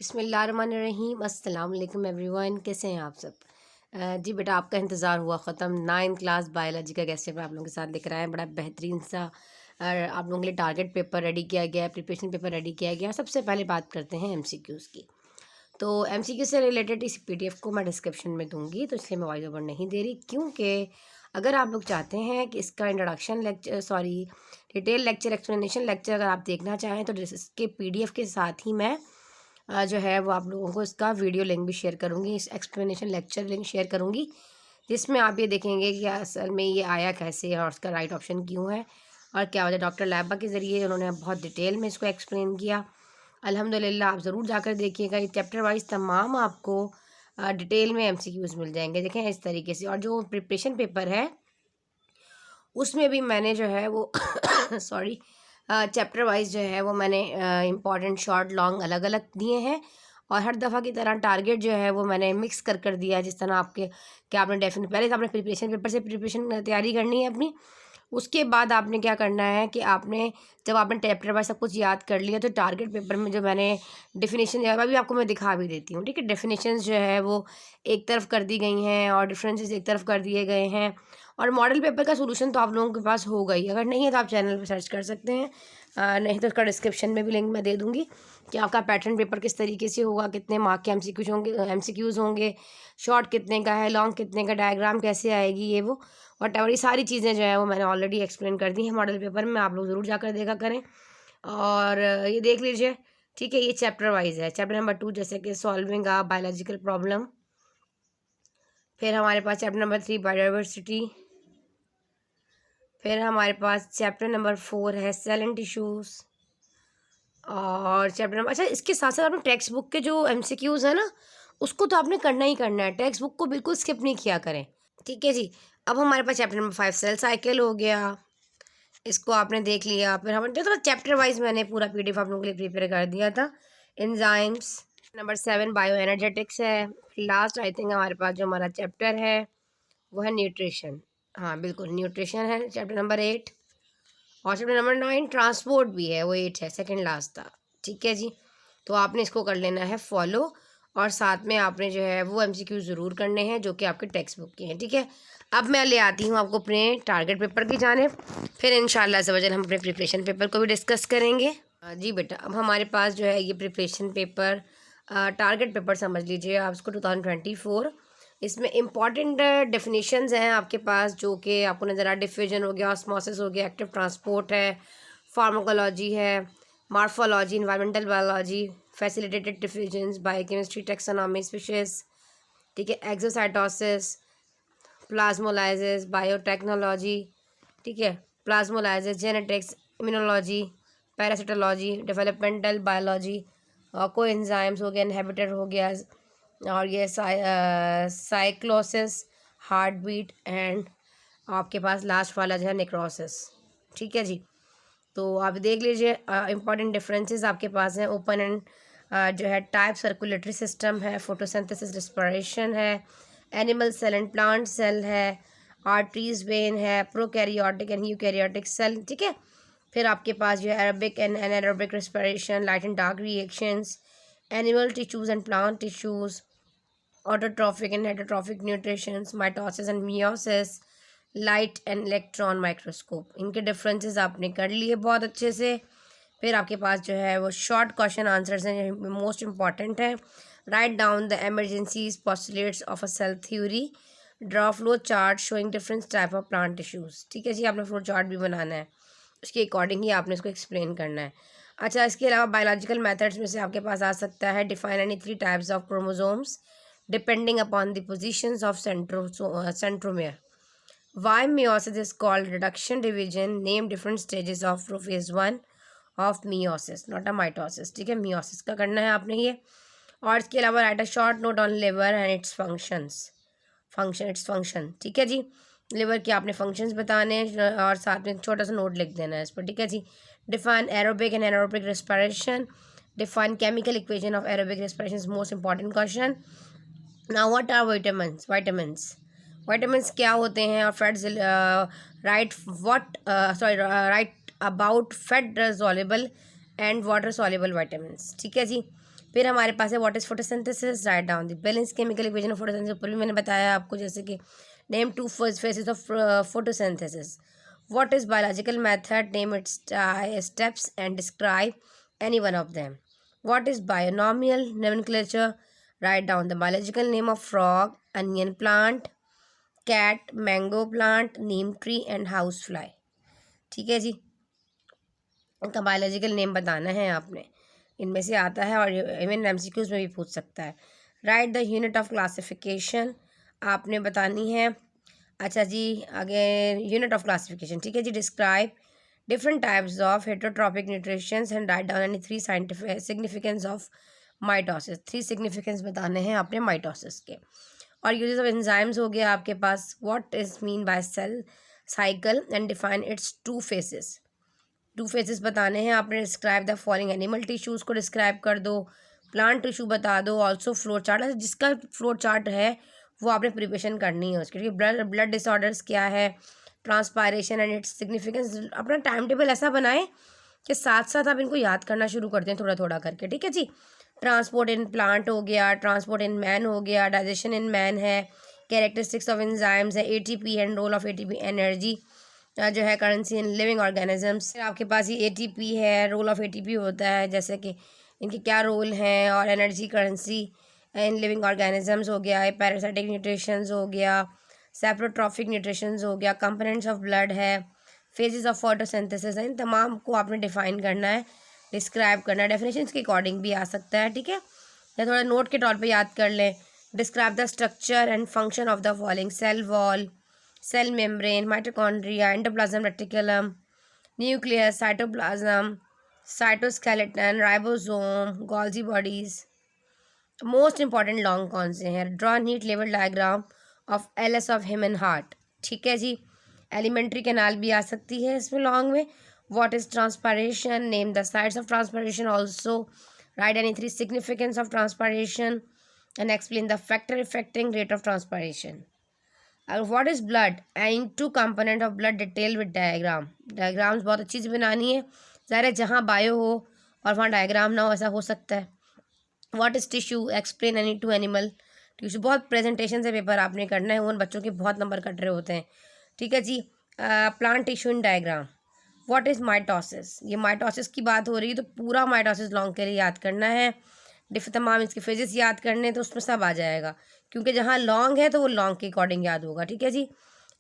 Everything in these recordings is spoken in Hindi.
बिस्मिल्लाहिर्रहमानिर्रहीम। अस्सलाम वालेकुम एवरीवन, कैसे हैं आप सब? जी बेटा, आपका इंतज़ार हुआ ख़त्म। 9th क्लास बायोलॉजी का गेस्ट पेपर आप लोगों के साथ लेकर आए हैं। बड़ा बेहतरीन सा आप लोगों के लिए टारगेट पेपर रेडी किया गया है, प्रिपरेशन पेपर रेडी किया गया है। सबसे पहले बात करते हैं एमसीक्यूज़ की। तो एमसीक्यू से रिलेटेड इस पीडीएफ को मैं डिस्क्रिप्शन में दूंगी, तो इसलिए मैं वॉइस ओवर नहीं दे रही, क्योंकि अगर आप लोग चाहते हैं कि इसका introduction lecture detail lecture explanation lecture अगर आप देखना चाहें तो इसके पीडीएफ के साथ ही मैं जो है वो आप लोगों को इसका वीडियो लिंक भी शेयर करूँगी, इस एक्सप्लेनेशन लेक्चर लिंक शेयर करूँगी, जिसमें आप ये देखेंगे कि असल में ये आया कैसे है और उसका राइट ऑप्शन क्यों है और क्या वजह। डॉक्टर लैबा के ज़रिए उन्होंने बहुत डिटेल में इसको एक्सप्लेन किया। अल्हम्दुलिल्लाह, आप ज़रूर जाकर देखिएगा। ये चैप्टर वाइज तमाम आपको डिटेल में एमसीक्यूज़ मिल जाएंगे। देखें इस तरीके से। और जो प्रिपरेशन पेपर है उसमें भी मैंने जो है वो सॉरी चैप्टर वाइज जो है वो मैंने इम्पॉर्टेंट शॉर्ट लॉन्ग अलग अलग दिए हैं, और हर दफ़ा की तरह टारगेट जो है वो मैंने मिक्स कर दिया, जिस तरह आपके कि आपने डेफिनेट पहले तो आपने प्रिपरेशन पेपर से प्रिपरेशन तैयारी करनी है अपनी। उसके बाद आपने क्या करना है कि आपने जब आपने चैप्टर वाइज सब कुछ याद कर लिया तो टारगेट पेपर में जो मैंने डेफिनेशन अभी आपको मैं दिखा भी देती हूँ, ठीक है। डेफिनेशंस जो है वो एक तरफ कर दी गई हैं और डिफरेंसेस एक तरफ कर दिए गए हैं, और मॉडल पेपर का सोल्यूशन तो आप लोगों के पास होगा ही। अगर नहीं है तो आप चैनल पर सर्च कर सकते हैं, नहीं तो उसका डिस्क्रिप्शन में भी लिंक मैं दे दूँगी कि आपका पैटर्न पेपर किस तरीके से होगा, कितने मार्क के एमसीक्यूज़ होंगे, शॉर्ट कितने का है, लॉन्ग कितने का, डायग्राम कैसे आएगी, ये वो वट ये सारी चीज़ें जो है वो मैंने ऑलरेडी एक्सप्लेन कर दी हैं मॉडल पेपर में। आप लोग ज़रूर जाकर देखा करें और ये देख लीजिए, ठीक है। ये चैप्टर वाइज है। चैप्टर नंबर 2 जैसे कि सॉल्विंग अ बायोलॉजिकल प्रॉब्लम। फिर हमारे पास चैप्टर नंबर 3 बायोडाइवर्सिटी। फिर हमारे पास चैप्टर नंबर 4 है सेल एंड टिश्यूज़। और चैप्टर नंबर, अच्छा इसके साथ साथ आपने टेक्स्ट बुक के जो एमसीक्यूज़ है ना, उसको तो आपने करना ही करना है। टेक्स्ट बुक को बिल्कुल स्किप नहीं किया करें, ठीक है जी। अब हमारे पास चैप्टर नंबर 5 सेल साइकिल हो गया, इसको आपने देख लिया। फिर हमने तो चैप्टर वाइज मैंने पूरा पीडीएफ आप लोगों के लिए प्रिपेयर कर दिया था। एंजाइम्स नंबर 7 बायो एनर्जेटिक्स है। लास्ट आई थिंक हमारे पास जो हमारा चैप्टर है वो है न्यूट्रिशन। हाँ बिल्कुल, न्यूट्रिशन है चैप्टर नंबर 8। और चैप्टर नंबर 9 ट्रांसपोर्ट भी है, वो 8 है, सेकंड लास्ट था, ठीक है जी। तो आपने इसको कर लेना है फॉलो, और साथ में आपने जो है वो एमसीक्यू ज़रूर करने हैं जो कि आपके टेक्स्ट बुक के हैं, ठीक है। अब मैं ले आती हूँ आपको अपने टारगेट पेपर की जानिब, फिर इंशाल्लाह से वजह हम अपने प्रिपरेशन पेपर को भी डिस्कस करेंगे। जी बेटा, अब हमारे पास जो है ये प्रिपरेशन पेपर टारगेट पेपर समझ लीजिए आप इसको 2024। इसमें इम्पॉर्टेंट डेफिनेशंस हैं आपके पास जो कि आपको नज़र आ, डिफ्यूजन हो गया, ऑस्मोसिस हो गया, एक्टिव ट्रांसपोर्ट है, फार्माकोलॉजी है, morphology, environmental biology, facilitated diffusions, biochemistry, taxonomy, species, ठीक है, एक्सोसाइटोसिस, प्लाज्मोलाइसिस, बायोटेक्नोलॉजी, ठीक है, plasmolysis, genetics, immunology, parasitology, developmental biology, coenzymes हो गया, इनहिबिटर हो गया, और ये साइक्लोसिस, हार्ट बीट, एंड आपके पास लास्ट वाला जो है नेक्रोसिस, ठीक है जी। तो आप देख लीजिए इंपॉर्टेंट डिफरेंसेस आपके पास हैं। ओपन एंड जो है टाइप सर्कुलेटरी सिस्टम है, फोटोसिंथेसिस, रिस्पिरेशन है, animal cell and plant cell है, आर्टरीज वेन है, प्रोकैरियोटिक एंड यूकैरियोटिक सेल, ठीक है। फिर आपके पास जो है aerobic and anaerobic respiration, light and dark reactions, animal tissues and plant tissues, autotrophic and heterotrophic nutritions, mitosis and meiosis, light and electron microscope. इनके डिफरेंसेस आपने कर लिए बहुत अच्छे से। फिर आपके पास जो है वो शॉर्ट क्वेश्चन आंसर्स हैं, मोस्ट इंपॉर्टेंट है। Write down the emergencies postulates of a cell theory, draw flow chart showing different type of plant tissues, ठीक है जी। आपने फ्लो चार्ट भी बनाना है, उसके अकॉर्डिंग ही आपने इसको एक्सप्लेन करना है। अच्छा, इसके अलावा बायोलॉजिकल मेथड्स में से आपके पास आ सकता है define any 3 types of chromosomes depending upon the positions of centromere. Why meiosis is called reduction division? Name different stages of phase 1 of meiosis, not a mitosis, ठीक है। meiosis का करना है आपने ये। और इसके अलावा right a short note on liver and its function, ठीक है जी। लिवर के आपने फंक्शंस बताने हैं और साथ में छोटा सा नोट लिख देना है इस पर, ठीक है जी। Define aerobic and anaerobic respiration, define chemical equation of aerobic respiration, most important question. Now what are vitamins क्या होते हैं, और fat write about fat soluble and water soluble vitamins, ठीक है जी। फिर हमारे पास है what is photosynthesis, write down the balance chemical equation of photosynthesis, ऊपर भी मैंने बताया आपको, जैसे कि name two phases of photosynthesis, what is biological method, name its steps and describe any one of them, what is binomial nomenclature, write down the biological name of frog, onion plant, cat, mango plant, neem tree and house fly. ठीक है जी, इनका बायोलॉजिकल नेम बताना है आपने, इनमें से आता है और इवन एमसीक्यूज में भी पूछ सकता है। Right the unit of classification आपने बतानी है। अच्छा जी, आगे यूनिट ऑफ क्लासिफिकेशन, ठीक है जी। Describe different types of heterotrophic nutritions and write down any 3 scientific significance of mitosis, 3 significance बताने हैं आपने माइटोसिस के। और यूजेस ऑफ एंजाइम्स हो गया आपके पास, what is mean by cell cycle and define its 2 phases, 2 phases बताने हैं आपने। Describe the following animal tissues को डिस्क्राइब कर दो, प्लांट टिश्यू बता दो, ऑल्सो फ्लो चार्ट, जिसका फ्लो चार्ट है वो आपने प्रिपरेशन करनी है उसके। ब्लड डिसऑर्डर्स क्या है, ट्रांसपायरेशन एंड इट्स सिग्निफिकेंस, अपना टाइम टेबल ऐसा बनाएं कि साथ साथ आप इनको याद करना शुरू कर दें थोड़ा थोड़ा करके, ठीक है जी। ट्रांसपोर्ट इन प्लांट हो गया, ट्रांसपोर्ट इन मैन हो गया, डाइजेशन इन मैन है, कैरेक्टरिस्टिक्स ऑफ एंजाइम्स है, ATP and role of ATP energy जो है करेंसी इन लिविंग ऑर्गेनिजम्स। आपके पास ये एटीपी है, रोल ऑफ एटीपी होता है, जैसे कि इनके क्या रोल हैं, और energy currency in living organisms हो गया, पैरासाइटिक न्यूट्रिशंस हो गया, सेप्रोट्रॉफिक न्यूट्रिशंस हो गया, कंपोनेंट्स ऑफ ब्लड है, फेजेस ऑफ फोटोसिंथेसिस है, इन तमाम को आपने डिफाइन करना है, डिस्क्राइब करना है। डेफिनेशंस के अकॉर्डिंग भी आ सकता है, ठीक है, या थोड़ा नोट के तौर पे याद कर लें। Describe the structure and function of the following, cell wall, cell membrane, mitochondria, endoplasm reticulum, nucleus, cytoplasm, cytoskeleton, ribosome, Golgi bodies। Most important long कौन से हैं? Draw NEET level diagram of LS of human heart, ठीक है जी। एलिमेंट्री कैनाल भी आ सकती है इसमें लॉन्ग में। What is transpiration, name the sites of transpiration, also write any 3 significance of transpiration and explain the factor affecting rate of transpiration. What is blood and 2 component of blood detail with diagram, diagrams बहुत अच्छी से बनानी है, ज़ाहिर है जहाँ बायो हो और वहाँ डायग्राम ना हो, ऐसा हो सकता है। What is tissue, explain any 2 animal tissue, बहुत प्रेजेंटेशन से पेपर आपने करना है, उन बच्चों के बहुत नंबर कट रहे होते हैं, ठीक है जी। Plant tissue in diagram. What is mitosis, ये माइटोसिस की बात हो रही है तो पूरा माइटोसिस लॉन्ग के लिए याद करना है, तमाम इसके फेजेस याद करने तो उसमें सब आ जाएगा, क्योंकि जहाँ लॉन्ग है तो वो लॉन्ग के अकॉर्डिंग याद होगा, ठीक है जी।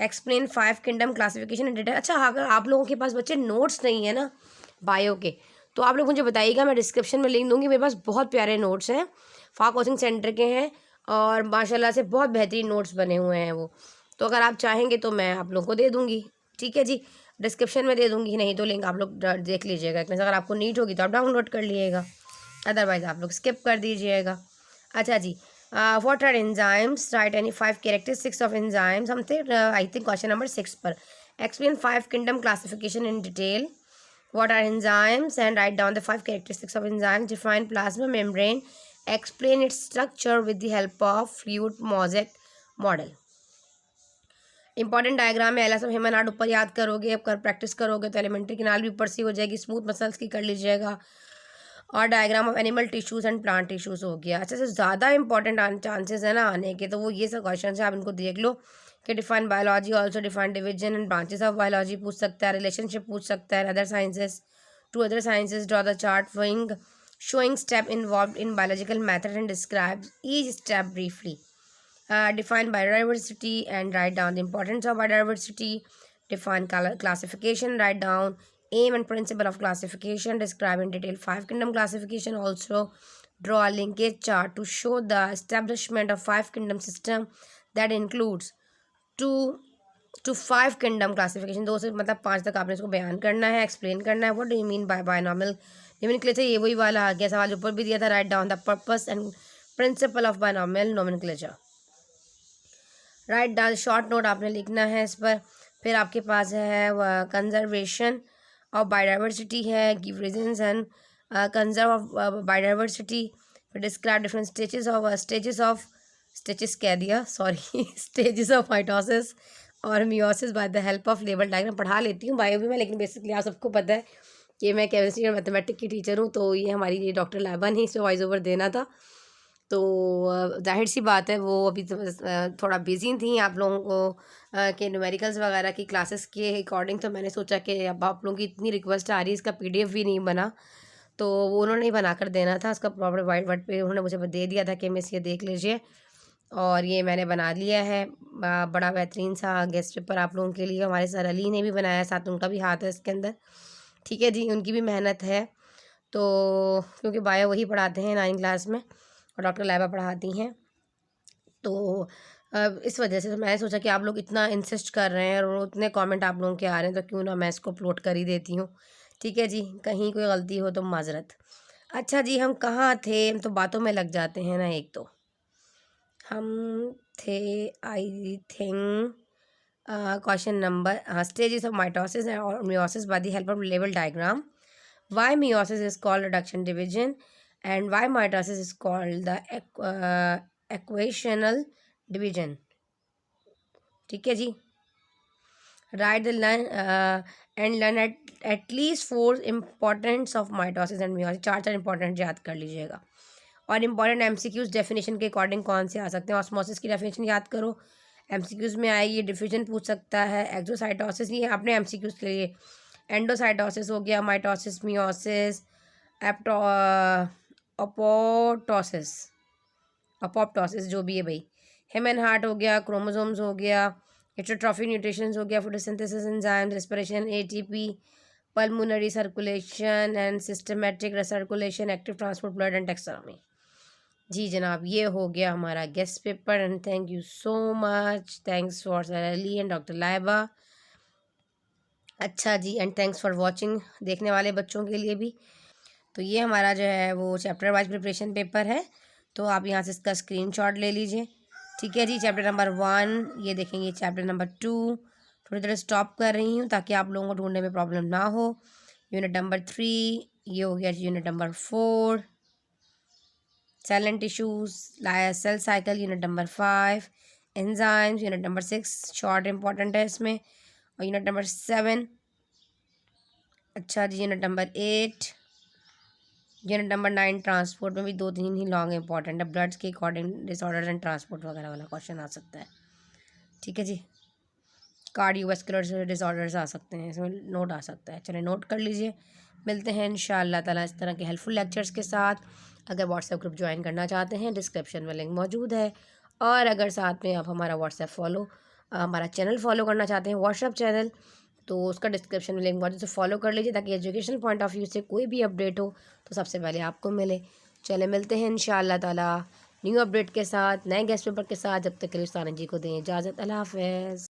Explain 5 kingdom classification and detail. अच्छा, अगर आप लोगों के पास बच्चे नोट्स नहीं है ना बायो के, तो आप लोग मुझे बताइएगा, मैं डिस्क्रिप्शन में लिंक दूंगी, मेरे पास बहुत प्यारे नोट्स हैं, फा कोचिंग सेंटर के हैं और माशाल्लाह से बहुत बेहतरीन नोट्स बने हुए हैं वो, तो अगर आप चाहेंगे तो मैं आप लोगों को दे दूँगी, ठीक है जी। डिस्क्रिप्शन में दे दूँगी, नहीं तो लिंक आप लोग देख लीजिएगा, इतने अगर आपको नीड होगी तो आप डाउनलोड कर लीजिएगा, अदरवाइज आप लोग स्किप कर दीजिएगा। अच्छा जी, what are enzymes, write any 5 characteristics of enzymes, हम थे आई थिंक क्वेश्चन नंबर 6 पर। Explain 5 kingdom classification in detail, what are enzymes and write down the 5 characteristics of enzymes, define plasma membrane, explain its structure with the help of fluid mosaic model. Important diagram है, एलएस ऑफ ह्यूमन हार्ट ऊपर याद करोगे, अब कर प्रैक्टिस करोगे तो एलिमेंट्री किनाल भी ऊपर से हो जाएगी, स्मूथ मसल्स की कर लीजिएगा, और diagram of animal tissues and plant tissues हो गया। अच्छा से ज़्यादा इंपॉर्टेंट चांसेस है ना आने के, तो वो ये सब क्वेश्चन है, आप इनको देख लो कि define biology, also define division and branches of biology पूछ सकता है, रिलेशनशिप पूछ सकता है, other sciences to other sciences, draw the chart showing step involved in biological method and describes each step briefly. Define biodiversity and write down the importance of biodiversity. Define classification, write down aim and principle of classification, describe in detail 5 kingdom classification, also draw a linkage chart to show the establishment of 5 kingdom system that includes 2 to 5 kingdom classification, 2 से मतलब 5 तक आपने इसको बयान करना है, एक्सप्लेन करना है। What do you mean by binomial nomenclature, ये वही वाला आ गया, सवाल ऊपर भी दिया था, right down the purpose and principle of binomial nomenclature, write down short note आपने लिखना है इस पर। फिर आपके पास है कंजर्वेशन ऑफ बायोडाइवर्सिटी है, give reasons and conserve of biodiversity, फिर डिस्क्राइब डिफरेंट स्टेजेस कह दिया सॉरी स्टेजेस ऑफ माइटोसिस और meiosis by the help of level diagram. पढ़ा लेती हूँ बायो भी मैं, लेकिन बेसिकली आप सबको पता है कि मैं केमिस्ट्री और मैथमेटिक्स की टीचर हूँ, तो ये हमारी ये डॉक्टर लाइबा ने इसे वॉइस ओवर देना था। तो जाहिर सी बात है वो अभी तो थोड़ा बिजी थी आप लोगों को के न्यूमेरिकल्स वगैरह की क्लासेस के अकॉर्डिंग। तो मैंने सोचा कि अब आप लोगों की इतनी रिक्वेस्ट आ रही है, इसका PDF भी नहीं बना, तो वो उन्होंने ही बना कर देना था। उसका प्रॉपर वाइट वर्ड पे उन्होंने मुझे दे दिया था कि मिस ये देख लीजिए, और ये मैंने बना लिया है। बड़ा बेहतरीन सा गेस्ट पेपर आप लोगों के लिए। हमारे सर अली ने भी बनाया, साथ उनका भी हाथ है इसके अंदर। ठीक है जी, उनकी भी मेहनत है। तो क्योंकि बायो वही पढ़ाते हैं 9 क्लास में और डॉक्टर लाइबा पढ़ाती हैं, तो इस वजह से तो मैंने सोचा कि आप लोग इतना इंसिस्ट कर रहे हैं और उतने कमेंट आप लोगों के आ रहे हैं, तो क्यों ना मैं इसको अपलोड कर ही देती हूँ। ठीक है जी, कहीं कोई गलती हो तो माजरत। अच्छा जी, हम कहाँ थे? हम तो बातों में लग जाते हैं ना। एक तो हम थे, I think, question number, stages of mitosis और meiosis by the help of level diagram, why meiosis is called reduction division, and why mitosis is called the equational division। ठीक है जी, write the learn and learn at least 4 importance of mitosis and meiosis। चार इंपॉर्टेंट याद कर लीजिएगा। और इंपॉर्टेंट MCQs डेफिनेशन के अकॉर्डिंग कौन से आ सकते हैं? ऑस्मोसिस की डेफिनेशन याद करो, MCQs में आएगी। डिफिजन पूछ सकता है, एक्सोसाइटोसिस ये अपने MCQs के लिए। एंडोसाइटोसिस हो गया, माइटोसिस, मियोसिस, एप्टो अपोटोसिस, अपोप्टोसिस जो भी है भाई। हेम एंड हार्ट हो गया, क्रोमोसोम्स हो गया, हेटेरोट्रॉफिक न्यूट्रिशंस हो गया, photosynthesis enzyme, respiration, ATP, pulmonary circulation and systematic circulation, active transport, blood and taxonomy. जी जनाब, ये हो गया हमारा guest paper. And thank you so much, thanks for sir Ali and doctor Laiba. अच्छा जी, एंड थैंक्स फॉर वॉचिंग, देखने वाले बच्चों के लिए भी। तो ये हमारा जो है वो चैप्टर वाइज प्रिपरेशन पेपर है, तो आप यहाँ से इसका स्क्रीनशॉट ले लीजिए। ठीक है जी, चैप्टर नंबर 1 ये देखेंगे, चैप्टर नंबर 2 थोड़ी देर स्टॉप कर रही हूँ ताकि आप लोगों को ढूंढने में प्रॉब्लम ना हो। यूनिट नंबर 3 ये हो गया। Unit number 4 cell and tissues, cell cycle. Unit number 5 enzymes. Unit number 6 short important है इसमें। और यूनिट नंबर 7, अच्छा जी, unit number 8, unit number 9 transport में भी 2-3 ही लॉन्ग इंपॉर्टेंट है। ब्लड्स के अकॉर्डिंग डिसऑर्डर एंड ट्रांसपोर्ट वगैरह वाला क्वेश्चन आ सकता है। ठीक है जी, कार्डियोवैस्कुलर डिसऑर्डर्स आ सकते हैं, इसमें नोट आ सकता है। चलिए नोट कर लीजिए। मिलते हैं इंशाअल्लाह ताला इस तरह के हेल्पफुल लेक्चर्स के साथ। अगर व्हाट्सएप ग्रुप ज्वाइन करना चाहते हैं, डिस्क्रिप्शन में लिंक मौजूद है। और अगर साथ में आप हमारा व्हाट्सएप हमारा चैनल फॉलो करना चाहते हैं, व्हाट्सएप चैनल, तो उसका डिस्क्रिप्शन में लिंक मौजूद, तो फॉलो कर लीजिए ताकि एजुकेशनल पॉइंट ऑफ व्यू से कोई भी अपडेट हो तो सबसे पहले आपको मिले। चले मिलते हैं इंशाअल्लाह ताला न्यू अपडेट के साथ, नए गेस्ट पेपर के साथ। जब तक के लिए उस्ताद जी को दें इजाज़त। अल्लाह हाफ़िज़।